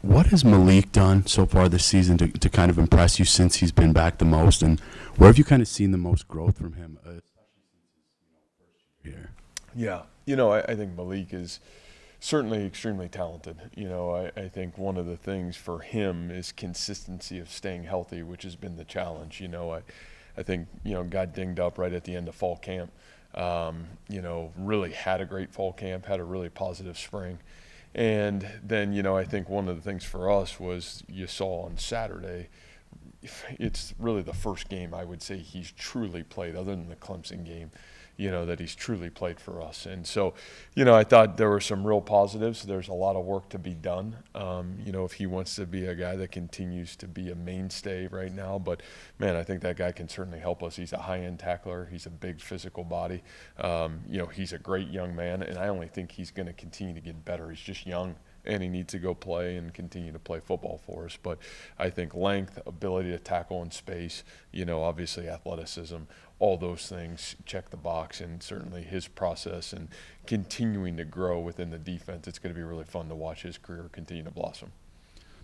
What has Malik done so far this season to kind of impress you since he's been back the most, and where have you kind of seen the most growth from him, especially since his first year? Yeah, I think Malik is certainly extremely talented. I think one of the things for him is consistency of staying healthy, which has been the challenge. I think, got dinged up right at the end of fall camp. Really had a great fall camp, had a really positive spring. And then, I think one of the things for us was you saw on Saturday, it's really the first game I would say he's truly played, other than the Clemson game, that he's truly played for us. And so, I thought there were some real positives. There's a lot of work to be done, if he wants to be a guy that continues to be a mainstay right now. But, man, I think that guy can certainly help us. He's a high-end tackler. He's a big physical body. He's a great young man, and I only think he's going to continue to get better. He's just young, and he needs to go play and continue to play football for us. But I think length, ability to tackle in space, obviously athleticism, all those things check the box, and certainly his process and continuing to grow within the defense, it's going to be really fun to watch his career continue to blossom.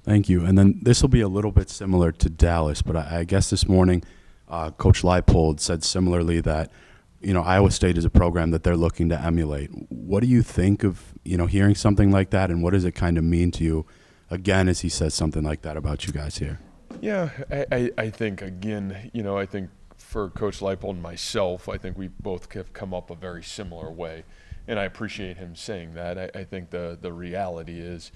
Thank you. And then this will be a little bit similar to Dallas, but I guess this morning Coach Leipold said similarly that, Iowa State is a program that they're looking to emulate. What do you think of, hearing something like that, and what does it kind of mean to you, again, as he says something like that about you guys here? Yeah, I think, again, I think for Coach Leipold and myself, I think we both have come up a very similar way, and I appreciate him saying that. I think the reality is,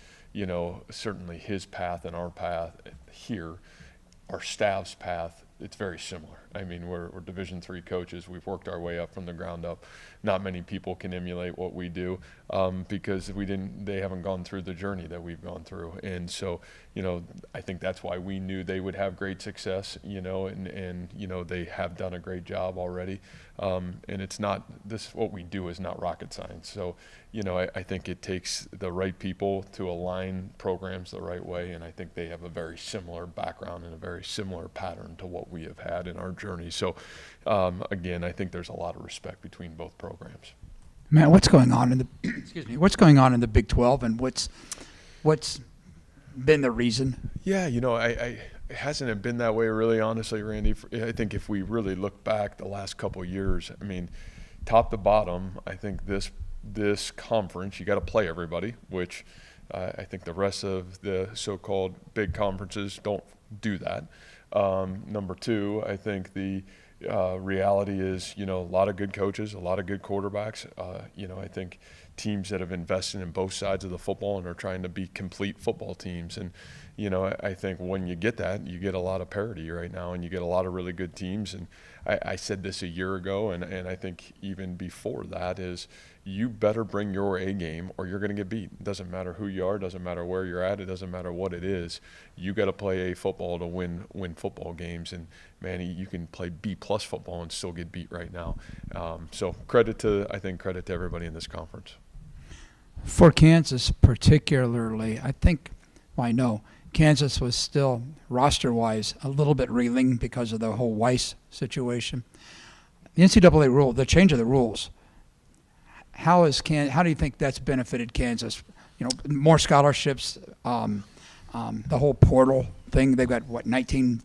certainly his path and our path here, our staff's path, it's very similar. I mean, we're Division III coaches. We've worked our way up from the ground up. Not many people can emulate what we do because they haven't gone through the journey that we've gone through. And so, I think that's why we knew they would have great success, and they have done a great job already. And it's not what we do is not rocket science. So, I think it takes the right people to align programs the right way, and I think they have a very similar background and a very similar pattern to what we have had in our journey. So, again, I think there's a lot of respect between both programs. Matt, what's going on in the What's going on in the Big 12, and what's been the reason? Yeah, it hasn't been that way, really, honestly, Randy. I think if we really look back the last couple of years, I mean, top to bottom, I think this conference, you got to play everybody, which I think the rest of the so-called big conferences don't do that. Number two, I think the reality is, a lot of good coaches, a lot of good quarterbacks. I think teams that have invested in both sides of the football and are trying to be complete football teams. And, I think when you get that, you get a lot of parity right now, and you get a lot of really good teams. And I said this a year ago, and I think even before that is, you better bring your A game or you're going to get beat. It doesn't matter who you are, doesn't matter where you're at, it doesn't matter what it is. You got to play A football to win football games. And man, you can play B+ football and still get beat right now. So credit to everybody in this conference. For Kansas particularly, I know Kansas was still roster-wise a little bit reeling because of the whole Weiss situation. The NCAA rule, the change of the rules, how do you think that's benefited Kansas? More scholarships, the whole portal thing. They've got 19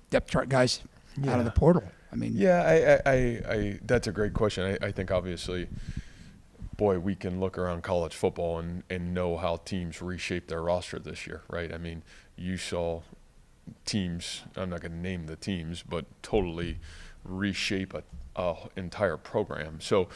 depth chart guys out of the portal. I mean, I that's a great question. I think obviously, boy, we can look around college football and know how teams reshape their roster this year, right? I mean, you saw teams, I'm not going to name the teams, but totally reshape a entire program. So,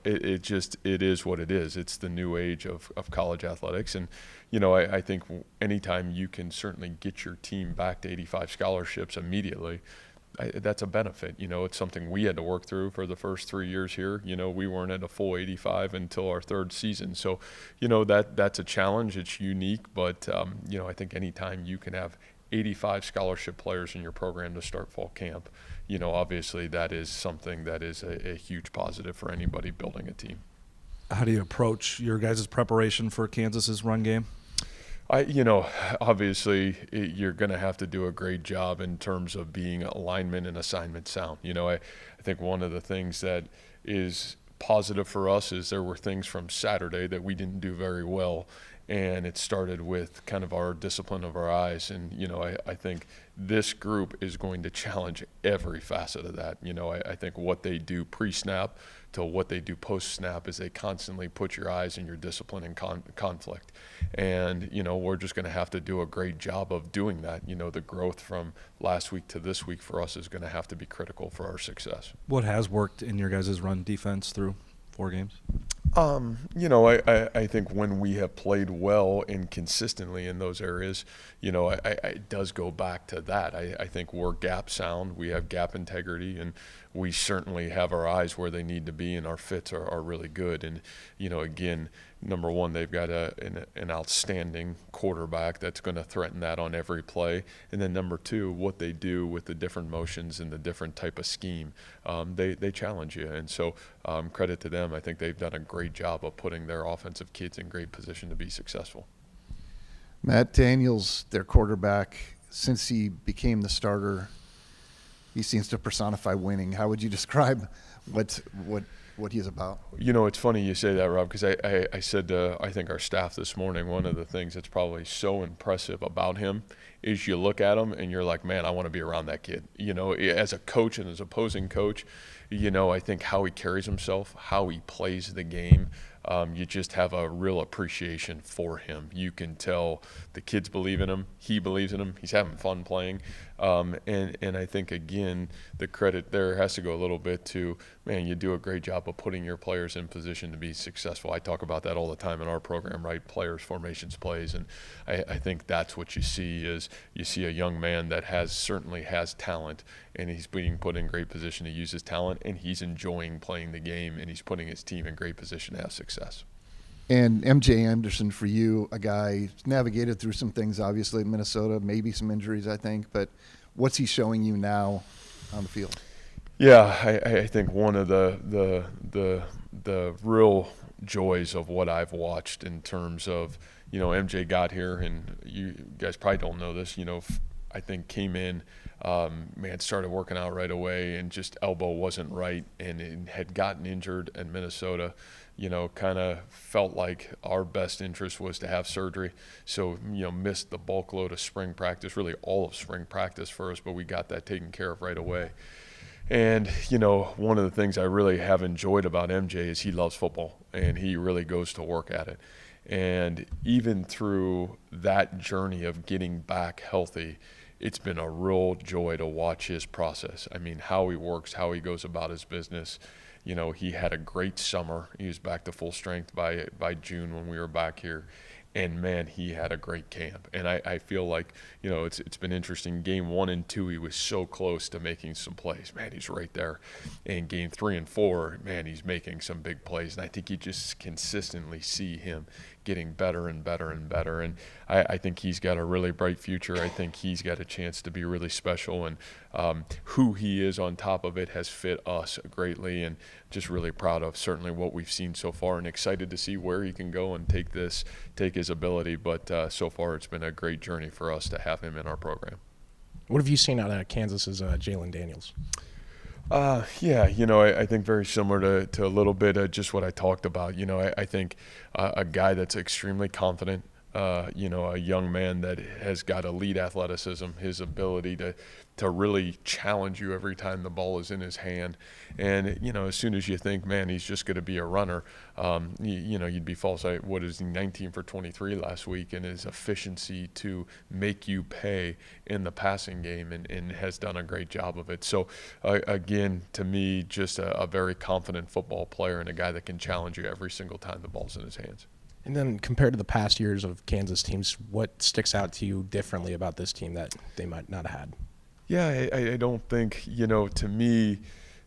it is what it is. It's the new age of college athletics. And, I think anytime you can certainly get your team back to 85 scholarships immediately, that's a benefit. It's something we had to work through for the first 3 years here. We weren't at a full 85 until our third season. So, that's a challenge. It's unique. But, I think anytime you can have 85 scholarship players in your program to start fall camp, obviously that is something that is a huge positive for anybody building a team. How do you approach your guys' preparation for Kansas's run game? Obviously you're going to have to do a great job in terms of being alignment and assignment sound. I think one of the things that is positive for us is there were things from Saturday that we didn't do very well. And it started with kind of our discipline of our eyes. And, I think this group is going to challenge every facet of that. I think what they do pre-snap to what they do post-snap is they constantly put your eyes and your discipline in conflict. And, we're just going to have to do a great job of doing that. The growth from last week to this week for us is going to have to be critical for our success. What has worked in your guys' run defense through 4 games? I think when we have played well and consistently in those areas, it does go back to that. I think we're gap sound, we have gap integrity, and we certainly have our eyes where they need to be, and our fits are really good. And, again, number one, they've got an outstanding quarterback that's going to threaten that on every play. And then number two, what they do with the different motions and the different type of scheme, they challenge you. And so credit to them. I think they've done a great job of putting their offensive kids in great position to be successful. Matt Daniels, their quarterback, since he became the starter, he seems to personify winning. How would you describe what he's about? It's funny you say that, Rob, because I said to, I think, our staff this morning, one of the things that's probably so impressive about him is you look at him and you're like, man, I want to be around that kid. As a coach and as opposing coach, I think how he carries himself, how he plays the game, you just have a real appreciation for him. You can tell the kids believe in him. He believes in him. He's having fun playing. And I think, again, the credit there has to go a little bit to, man, you do a great job of putting your players in position to be successful. I talk about that all the time in our program, right? Players, formations, plays. And I think that's what you see is you see a young man that certainly has talent, and he's being put in great position to use his talent, and he's enjoying playing the game, and he's putting his team in great position to have success. And MJ Anderson, for you, a guy who's navigated through some things, obviously, in Minnesota, maybe some injuries, I think, but what's he showing you now on the field? Yeah, I think one of the real joys of what I've watched in terms of, MJ got here, and you guys probably don't know this, I think came in, started working out right away, and just elbow wasn't right, and had gotten injured in Minnesota. Kind of felt like our best interest was to have surgery. So, missed the bulk load of spring practice, really all of spring practice for us, but we got that taken care of right away. And, one of the things I really have enjoyed about MJ is he loves football, and he really goes to work at it. And even through that journey of getting back healthy, it's been a real joy to watch his process. I mean, how he works, how he goes about his business. He had a great summer. He was back to full strength by June when we were back here. And, man, he had a great camp. And I feel like, it's been interesting. Game 1 and 2, he was so close to making some plays. Man, he's right there. And game 3 and 4, man, he's making some big plays. And I think you just consistently see him getting better and better and better. And I think he's got a really bright future. I think he's got a chance to be really special. And who he is on top of it has fit us greatly, and just really proud of certainly what we've seen so far, and excited to see where he can go and take his ability. But so far it's been a great journey for us to have him in our program. What have you seen out of Kansas's Jalen Daniels? I think very similar to a little bit of just what I talked about. I think a guy that's extremely confident, a young man that has got elite athleticism, his ability to really challenge you every time the ball is in his hand. And, as soon as you think, man, he's just going to be a runner, you'd be false. What is he, 19 for 23 last week, and his efficiency to make you pay in the passing game, and has done a great job of it. So, again, to me, just a very confident football player, and a guy that can challenge you every single time the ball's in his hands. And then compared to the past years of Kansas teams, what sticks out to you differently about this team that they might not have had? Yeah, I don't think, to me,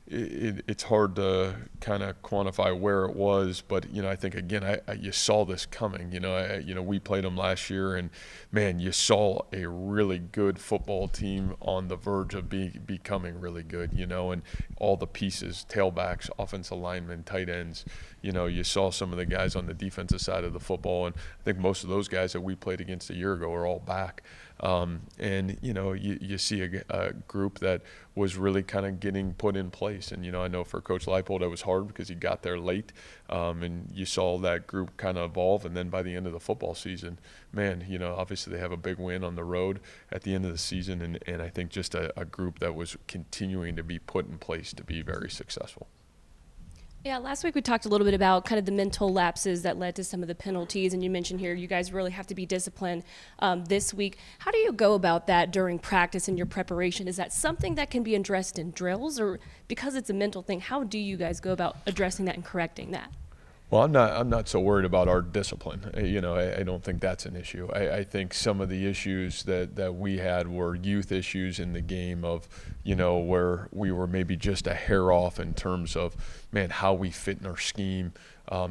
it's hard to kind of quantify where it was, but I think again, you saw this coming. We played them last year, and man, you saw a really good football team on the verge of becoming really good. And all the pieces, tailbacks, offensive linemen, tight ends, You saw some of the guys on the defensive side of the football, and I think most of those guys that we played against a year ago are all back. And you see a group that was really kind of getting put in place. And I know for Coach Leipold it was hard because he got there late, and you saw that group kind of evolve. And then by the end of the football season, man, obviously they have a big win on the road at the end of the season, and I think just a group that was continuing to be put in place to be very successful. Yeah, last week we talked a little bit about kind of the mental lapses that led to some of the penalties, and you mentioned here you guys really have to be disciplined this week. How do you go about that during practice and your preparation? Is that something that can be addressed in drills, or because it's a mental thing, how do you guys go about addressing that and correcting that? Well, I'm not so worried about our discipline. I don't think that's an issue. I think some of the issues that we had were youth issues in the game of, where we were maybe just a hair off in terms of, man, how we fit in our scheme,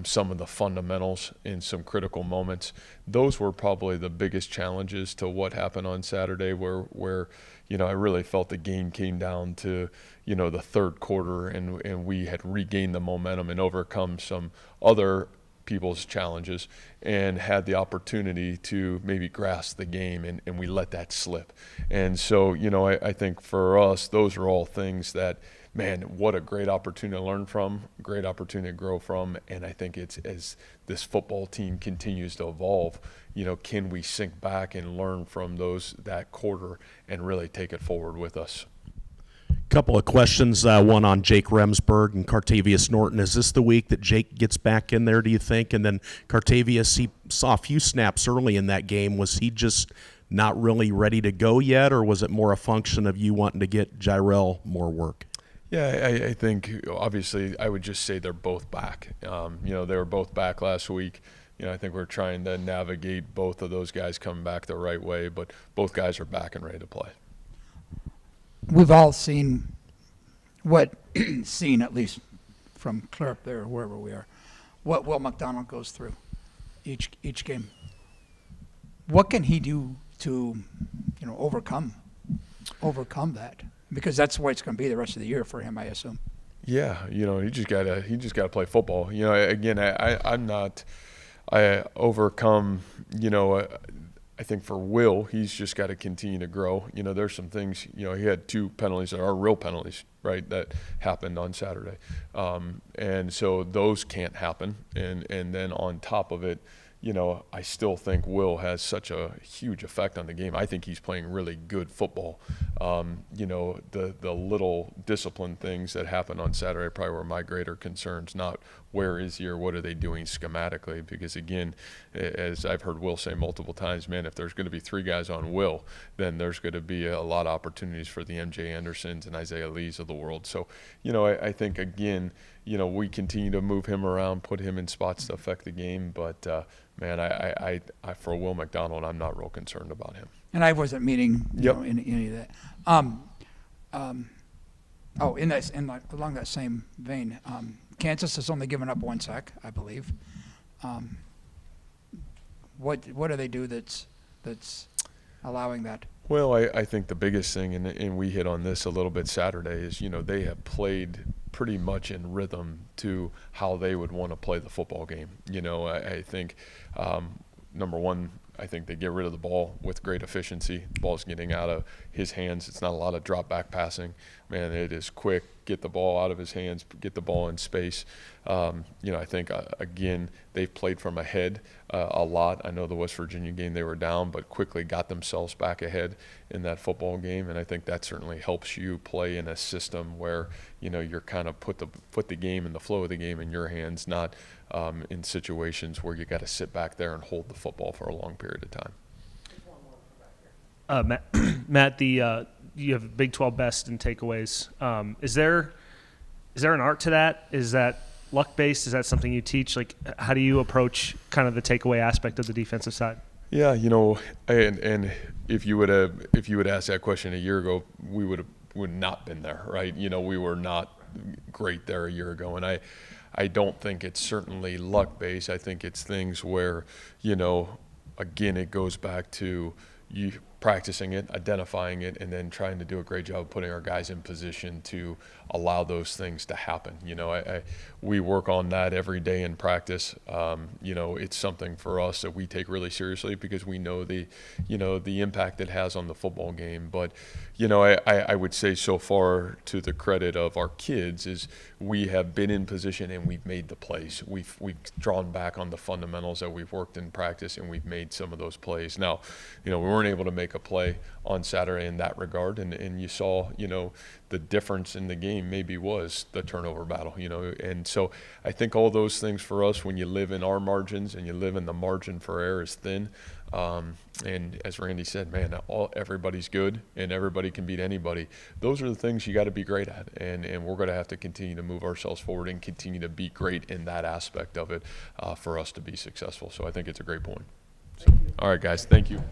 some of the fundamentals in some critical moments. Those were probably the biggest challenges to what happened on Saturday, where I really felt the game came down to, the third quarter, and we had regained the momentum and overcome some other people's challenges and had the opportunity to maybe grasp the game, and we let that slip. And so, I think for us, those are all things that, man, what a great opportunity to learn from, great opportunity to grow from. And I think it's, as this football team continues to evolve, can we sink back and learn from that quarter and really take it forward with us? Couple of questions, one on Jake Remsburg and Cartavius Norton. Is this the week that Jake gets back in there, do you think? And then Cartavius, he saw a few snaps early in that game. Was he just not really ready to go yet, or was it more a function of you wanting to get Jirel more work? Yeah, I think obviously I would just say they're both back. They were both back last week. I think we're trying to navigate both of those guys coming back the right way, but both guys are back and ready to play. We've all seen at least from clear up there, wherever we are, what Will McDonald goes through each game. What can he do to, overcome that? Because that's the way it's going to be the rest of the year for him, I assume. Yeah, he just gotta play football. Again, I overcome. I think for Will, he's just got to continue to grow. There's some things. He had 2 penalties that are real penalties, right, that happened on Saturday, and so those can't happen. And then on top of it, I still think Will has such a huge effect on the game. I think he's playing really good football. The little discipline things that happened on Saturday probably were my greater concerns, not where is he or what are they doing schematically. Because, again, as I've heard Will say multiple times, man, if there's going to be 3 guys on Will, then there's going to be a lot of opportunities for the M.J. Andersons and Isaiah Lees of the world. So, I think, again, we continue to move him around, put him in spots to affect the game. But, man, I for Will McDonald, I'm not real concerned about him. And I wasn't meaning any of that. Along that same vein, Kansas has only given up 1 sack, I believe. What do they do that's allowing that? Well, I think the biggest thing, and we hit on this a little bit Saturday, is they have played pretty much in rhythm to how they would want to play the football game. I think number one, I think they get rid of the ball with great efficiency. The ball's getting out of his hands. It's not a lot of drop back passing. Man, it is quick. Get the ball out of his hands, get the ball in space. I think, again, they've played from ahead a lot. I know the West Virginia game they were down, but quickly got themselves back ahead in that football game. And I think that certainly helps you play in a system where, you're kind of put the game and the flow of the game in your hands, not in situations where you got to sit back there and hold the football for a long period of time. Matt, you have Big 12 best in takeaways. Is there an art to that? Is that luck-based? Is that something you teach? Like, how do you approach kind of the takeaway aspect of the defensive side? Yeah, and if you would ask that question a year ago, we would not been there, right? We were not great there a year ago, and I don't think it's certainly luck-based. I think it's things where, again, it goes back to practicing it, identifying it, and then trying to do a great job of putting our guys in position to allow those things to happen. You know, we work on that every day in practice. You know, it's something for us that we take really seriously because we know the impact it has on the football game. But, you know, I would say so far, to the credit of our kids, is we have been in position and we've made the plays. We've drawn back on the fundamentals that we've worked in practice, and we've made some of those plays. Now, you know, we weren't able to make a play on Saturday in that regard, and you saw, you know, the difference in the game maybe was the turnover battle, you know. And so I think all those things for us, when you live in our margins and you live in the margin for error is thin, and as Randy said, man, everybody's good and everybody can beat anybody. Those are the things you got to be great at, and we're going to have to continue to move ourselves forward and continue to be great in that aspect of it for us to be successful. So I think it's a great point. So, all right, guys, thank you.